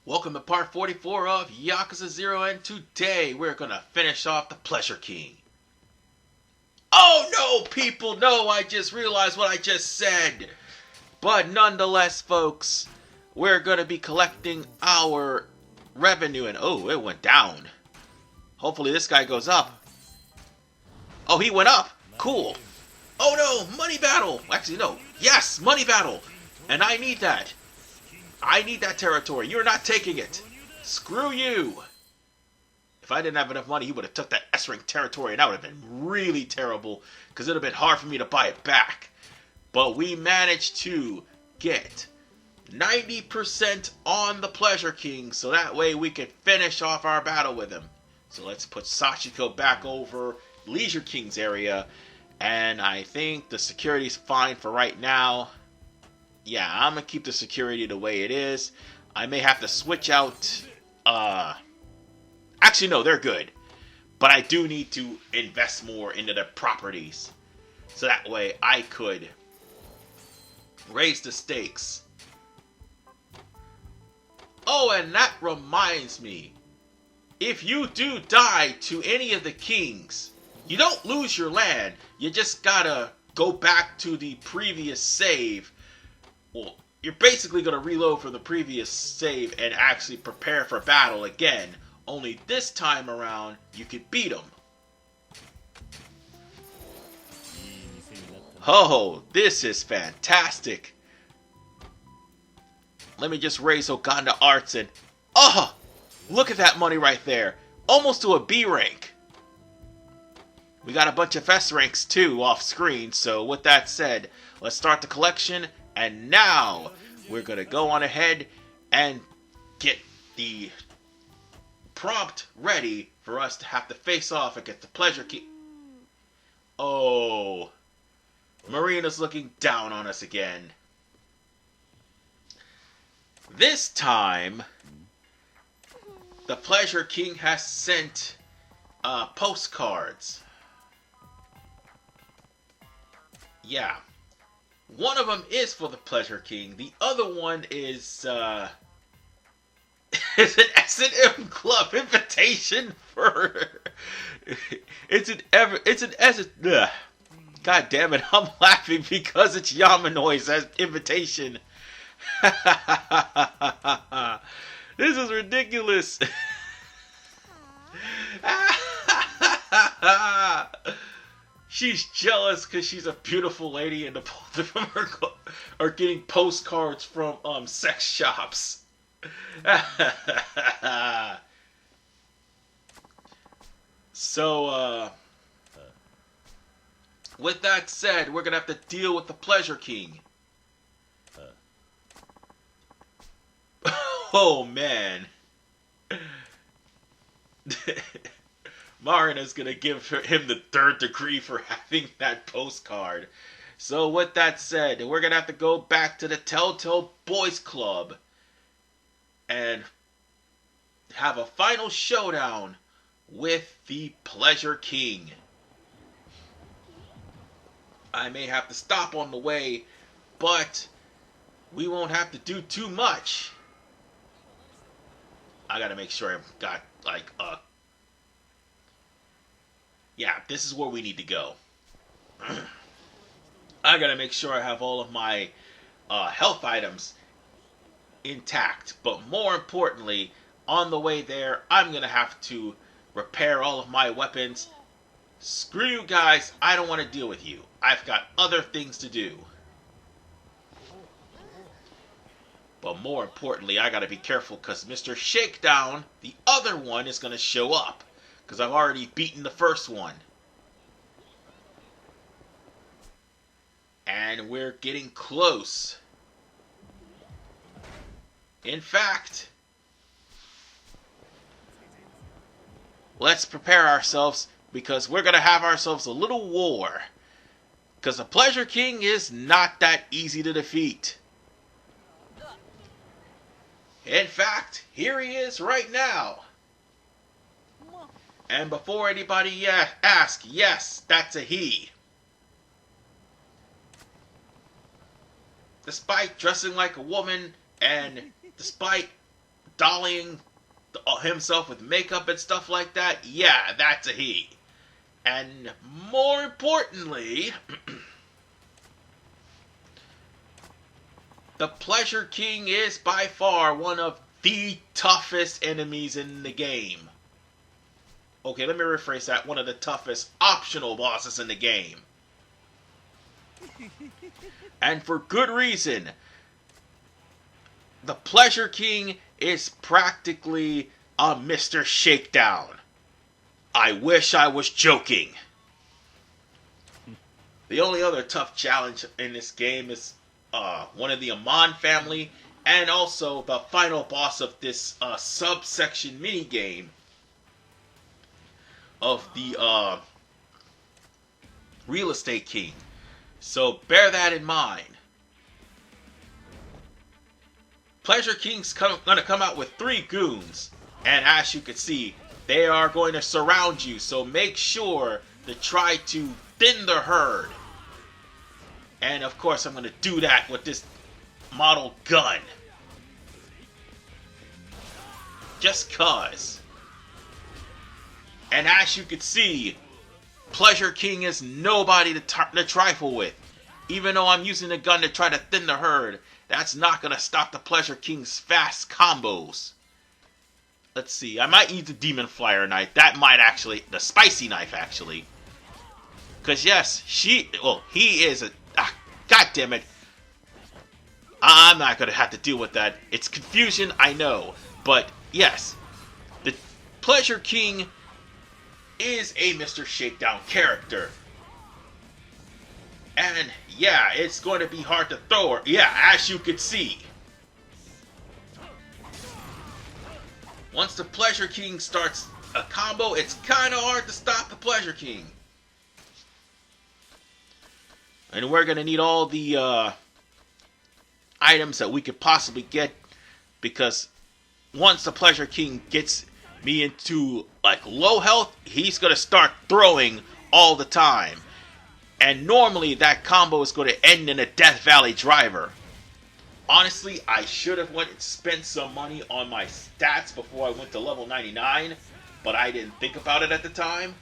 Welcome to part 44 of Yakuza 0, and today we're gonna finish off the Pleasure King. Oh no, people, no, I just realized what I just said. But nonetheless, folks, we're gonna be collecting our revenue, and oh, it went down. Hopefully this guy goes up. Oh, he went up. Cool. Oh no, money battle. Actually, no. Yes, money battle. And I need that. I need that territory. You're not taking it. Screw you. If I didn't have enough money, he would have took that S-rank territory, and that would have been really terrible, because it would have been hard for me to buy it back. But we managed to get 90% on the Pleasure King, so that way we can finish off our battle with him. So let's put Sachiko back over Leisure King's area, and I think the security's fine for right now. Yeah, I'm going to keep the security the way it is. I may have to switch out, actually, no, they're good. But I do need to invest more into the properties. So that way I could raise the stakes. Oh, and that reminds me. If you do die to any of the kings, you don't lose your land. You just gotta go back to the previous save. Well, you're basically going to reload from the previous save and actually prepare for battle again. Only this time around, you could beat them. Oh, this is fantastic. Let me just raise Oganda Arts and... Oh! Look at that money right there. Almost to a B rank. We got a bunch of S ranks too off screen, so with that said, let's start the collection. And now, we're going to go on ahead and get the prompt ready for us to have to face off against the Pleasure King. Oh, Marina's looking down on us again. This time, the Pleasure King has sent postcards. Yeah. One of them is for the Pleasure King. The other one is is an S&M Club invitation for. God damn it! I'm laughing because it's Yamanoi's invitation. This is ridiculous. She's jealous because she's a beautiful lady, and both of them are getting postcards from sex shops. So, with that said, we're gonna have to deal with the Pleasure King. Oh man. Marina's gonna give him the 3rd degree for having that postcard. So with that said, we're gonna have to go back to the Telltale Boys Club and have a final showdown with the Pleasure King. I may have to stop on the way, but we won't have to do too much. I gotta make sure I've got like yeah, this is where we need to go. I gotta make sure I have all of my health items intact. But more importantly, on the way there, I'm gonna have to repair all of my weapons. Screw you guys, I don't want to deal with you. I've got other things to do. But more importantly, I gotta be careful because Mr. Shakedown, the other one, is gonna show up. Because I've already beaten the first one. And we're getting close. In fact, let's prepare ourselves because we're going to have ourselves a little war. Because the Pleasure King is not that easy to defeat. In fact, here he is right now. And before anybody asks, yes, that's a he. Despite dressing like a woman and despite dollying himself with makeup and stuff like that, yeah, that's a he. And more importantly, the Pleasure King is by far one of the toughest enemies in the game. Okay, let me rephrase that. One of the toughest optional bosses in the game. And for good reason. The Pleasure King is practically a Mr. Shakedown. I wish I was joking. The only other tough challenge in this game is one of the Amon family, and also the final boss of this subsection minigame of the Real Estate King. So bear that in mind. Pleasure King's going to come out with 3 goons, and as you can see, they are going to surround you, so make sure to try to thin the herd. And of course, I'm going to do that with this model gun. Just cuz. And as you can see, Pleasure King is nobody to trifle with. Even though I'm using the gun to try to thin the herd, that's not going to stop the Pleasure King's fast combos. Let's see, I might use the Demon Flyer knife. That might actually, the spicy knife actually. Because yes, he is a, god damn it. I'm not going to have to deal with that. It's confusion, I know. But yes, the Pleasure King is a Mr. Shakedown character. And yeah, it's going to be hard to throw her. Yeah, as you can see. Once the Pleasure King starts a combo, it's kind of hard to stop the Pleasure King. And we're going to need all the items that we could possibly get, because once the Pleasure King gets me into like low health, he's going to start throwing all the time. And normally that combo is going to end in a Death Valley driver. Honestly, I should have went and spent some money on my stats before I went to level 99, but I didn't think about it at the time.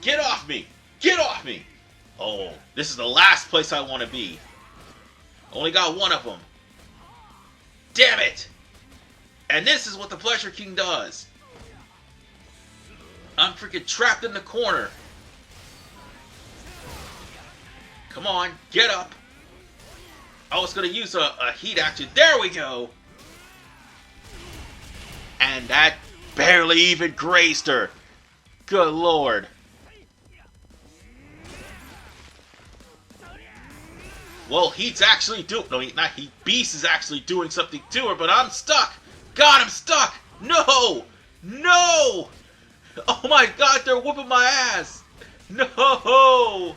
Get off me! Get off me! Oh, this is the last place I want to be. Only got one of them. Damn it! And this is what the Pleasure King does. I'm freaking trapped in the corner. Come on, get up. I was going to use a heat action. There we go. And that barely even grazed her. Good lord. Well, Heat's actually doing... No, not Heat. Beast is actually doing something to her, but I'm stuck. God, I'm stuck. No. No. Oh my god, they're whooping my ass. No.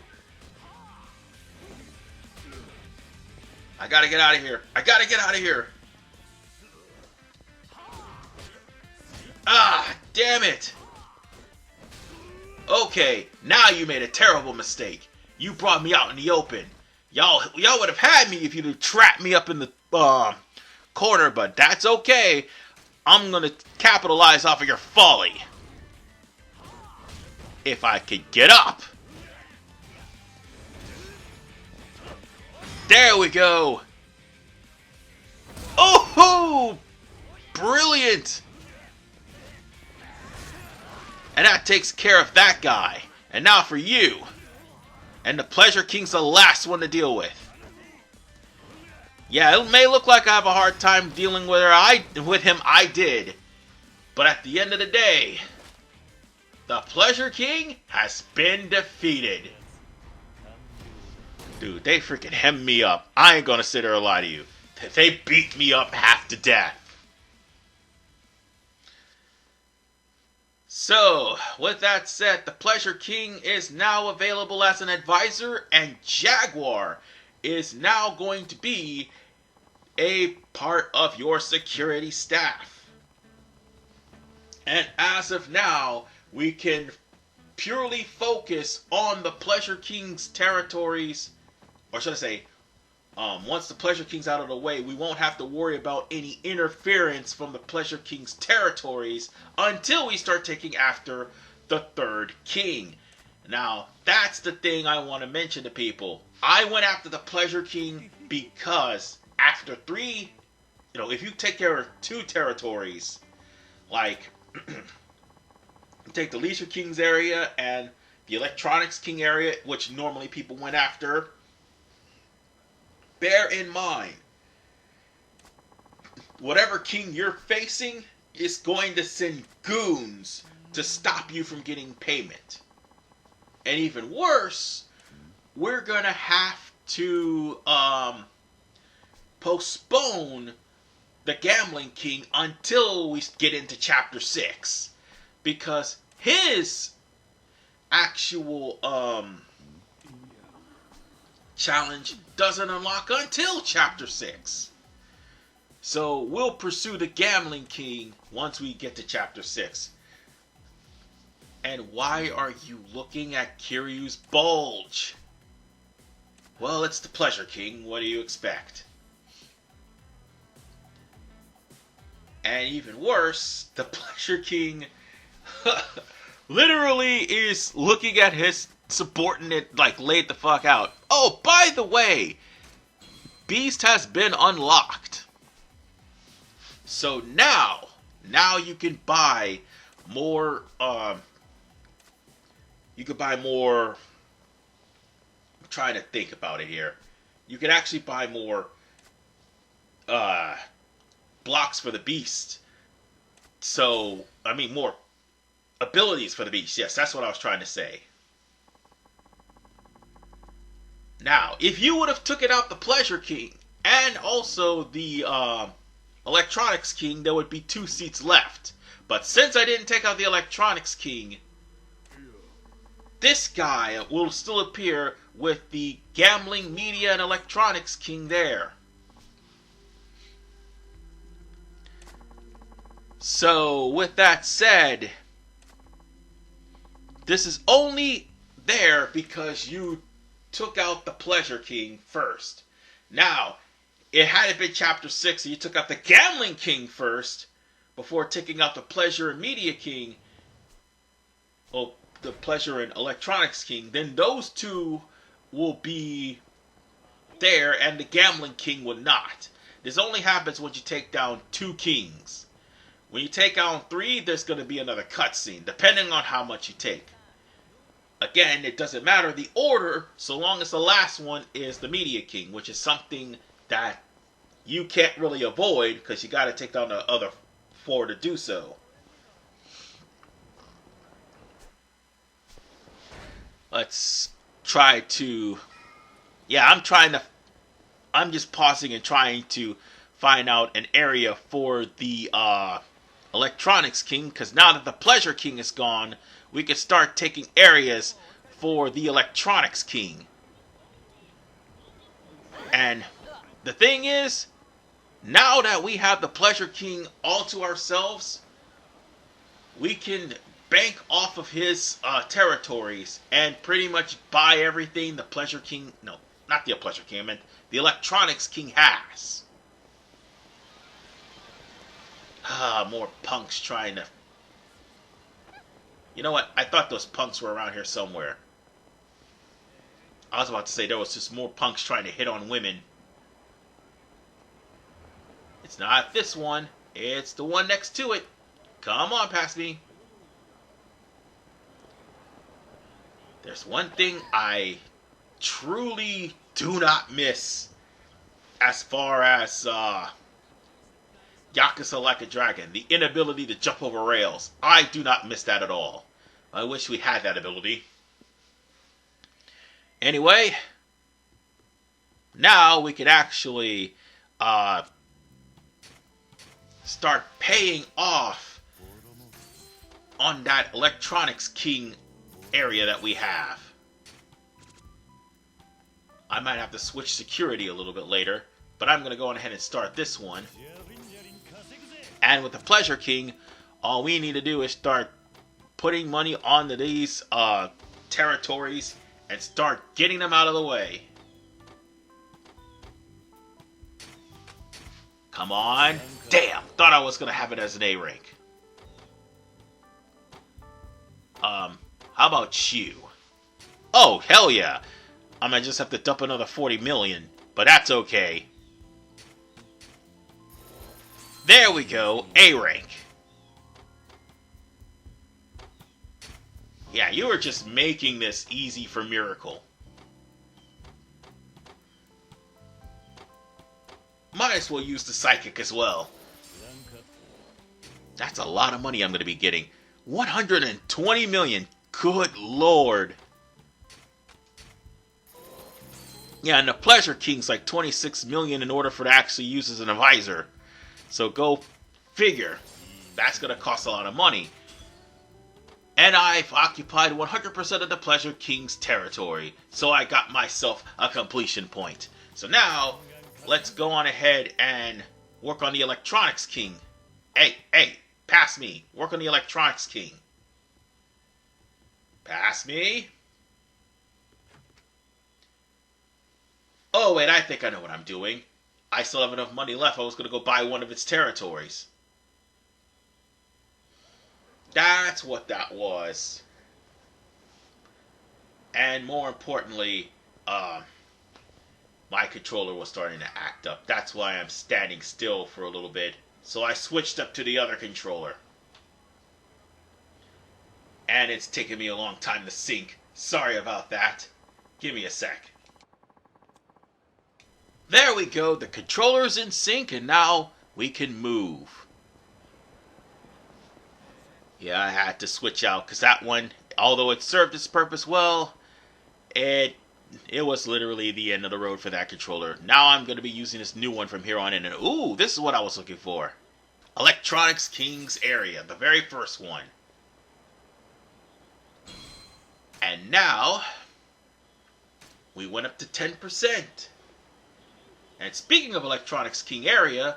I gotta get out of here. I gotta get out of here. Ah, damn it. Okay, now you made a terrible mistake. You brought me out in the open. Y'all would have had me if you'd have trapped me up in the corner, but that's okay. I'm gonna capitalize off of your folly. If I could get up. There we go. Oh, brilliant. And that takes care of that guy. And now for you. And the Pleasure King's the last one to deal with. Yeah, it may look like I have a hard time dealing with him. I did. But at the end of the day, the Pleasure King has been defeated. Dude, they freaking hemmed me up. I ain't gonna sit there and lie to you. They beat me up half to death. So, with that said, the Pleasure King is now available as an advisor, and Jaguar is now going to be a part of your security staff. And as of now, we can purely focus on the Pleasure King's territories, or should I say, Once the Pleasure King's out of the way, we won't have to worry about any interference from the Pleasure King's territories until we start taking after the third king. Now, that's the thing I want to mention to people. I went after the Pleasure King because after three, if you take care of two territories, like you take the Leisure King's area and the Electronics King area, which normally people went after, bear in mind, whatever king you're facing is going to send goons to stop you from getting payment. And even worse, we're going to have to postpone the Gambling King until we get into Chapter 6. Because his actual challenge doesn't unlock until Chapter 6. So we'll pursue the Gambling King once we get to Chapter 6. And why are you looking at Kiryu's bulge? Well, it's the Pleasure King. What do you expect? And even worse, the Pleasure King literally is looking at his subordinate like laid the fuck out. Oh, by the way, Beast has been unlocked. So now you can buy more, you could buy more, I'm trying to think about it here. You can actually buy more, blocks for the Beast. So, more abilities for the Beast. Yes, that's what I was trying to say. Now, if you would have taken out the Pleasure King and also the Electronics King, there would be 2 seats left. But since I didn't take out the Electronics King, this guy will still appear with the Gambling, Media, and Electronics King there. So, with that said, this is only there because you took out the Pleasure King first. Now, it had it been Chapter 6 and you took out the Gambling King first before taking out the Pleasure and Media King, or the Pleasure and Electronics King, then those two will be there and the Gambling King will not. This only happens when you take down 2 kings. When you take down 3, there's going to be another cutscene, depending on how much you take. Again, it doesn't matter the order, so long as the last one is the Media King, which is something that you can't really avoid, because you got to take down the other 4 to do so. Let's try to... Yeah, I'm just pausing and trying to find out an area for the Electronics King, because now that the Pleasure King is gone, we can start taking areas for the Electronics King. And the thing is, now that we have the Pleasure King all to ourselves, we can bank off of his territories and pretty much buy everything the Pleasure King... No, not the Pleasure King, I meant the Electronics King has. More punks trying to... You know what? I thought those punks were around here somewhere. I was about to say there was just more punks trying to hit on women. It's not this one. It's the one next to it. Come on, past me. There's one thing I truly do not miss as far as Yakuza Like a Dragon. The inability to jump over rails. I do not miss that at all. I wish we had that ability. Anyway, now we could actually start paying off on that Electronics King area that we have. I might have to switch security a little bit later, but I'm going to go on ahead and start this one. And with the Pleasure King, all we need to do is start putting money onto these territories and start getting them out of the way. Come on. Damn, thought I was going to have it as an A rank. How about you? Oh, hell yeah. I might just have to dump another 40 million, but that's okay. There we go, A rank. Yeah, you were just making this easy for Miracle. Might as well use the Psychic as well. That's a lot of money I'm going to be getting. 120 million. Good lord. Yeah, and the Pleasure King's like 26 million in order for it to actually use as an advisor. So go figure. That's going to cost a lot of money. And I've occupied 100% of the Pleasure King's territory. So I got myself a completion point. So now, let's go on ahead and work on the Electronics King. Hey, pass me. Work on the Electronics King. Pass me. Oh, wait, I think I know what I'm doing. I still have enough money left. I was going to go buy one of its territories. That's what that was. And more importantly, my controller was starting to act up. That's why I'm standing still for a little bit. So I switched up to the other controller. And it's taken me a long time to sync. Sorry about that. Give me a sec. There we go. The controller's in sync and now we can move. Yeah, I had to switch out because that one, although it served its purpose well, it was literally the end of the road for that controller. Now I'm going to be using this new one from here on in. And ooh, this is what I was looking for. Electronics King's area, the very first one. And now, we went up to 10%. And speaking of Electronics King area,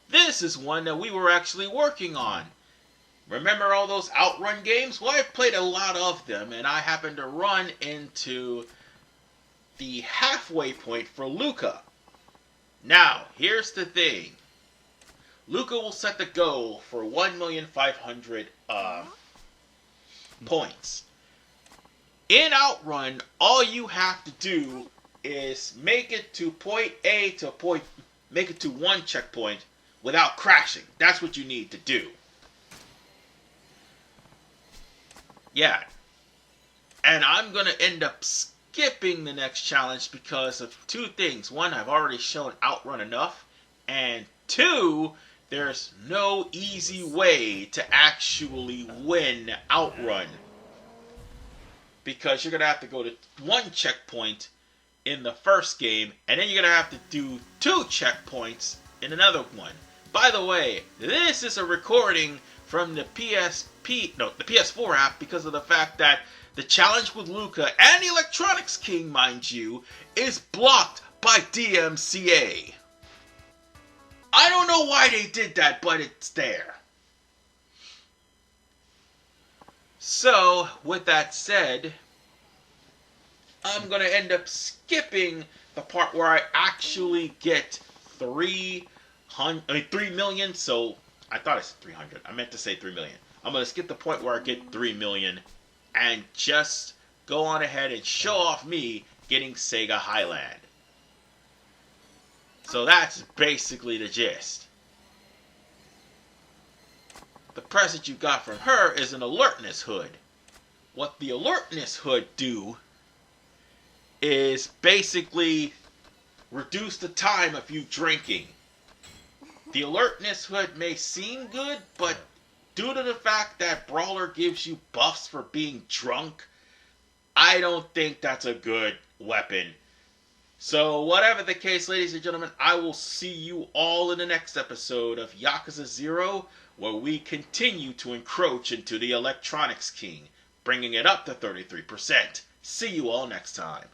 this is one that we were actually working on. Remember all those Outrun games? Well, I've played a lot of them, and I happened to run into the halfway point for Luca. Now, here's the thing. Luca will set the goal for 1,500,000 points. In Outrun, all you have to do is make it to point A to make it to one checkpoint without crashing. That's what you need to do. Yeah. And I'm going to end up skipping the next challenge because of two things. One, I've already shown Outrun enough. And two, there's no easy way to actually win Outrun. Because you're going to have to go to one checkpoint in the first game, and then you're going to have to do 2 checkpoints in another one. By the way, this is a recording from the PS4 app because of the fact that the challenge with Luca and the Electronics King, mind you, is blocked by DMCA. I don't know why they did that, but it's there. So, with that said, I'm going to end up skipping the part where I actually get 3 million. So, I thought I said 300. I meant to say 3 million. I'm going to skip the point where I get 3 million and just go on ahead and show off me getting Sega Highland. So that's basically the gist. The present you got from her is an alertness hood. What the alertness hood do is basically reduce the time of you drinking. The alertness hood may seem good, but due to the fact that Brawler gives you buffs for being drunk, I don't think that's a good weapon. So whatever the case, ladies and gentlemen, I will see you all in the next episode of Yakuza 0, where we continue to encroach into the Electronics King, bringing it up to 33%. See you all next time.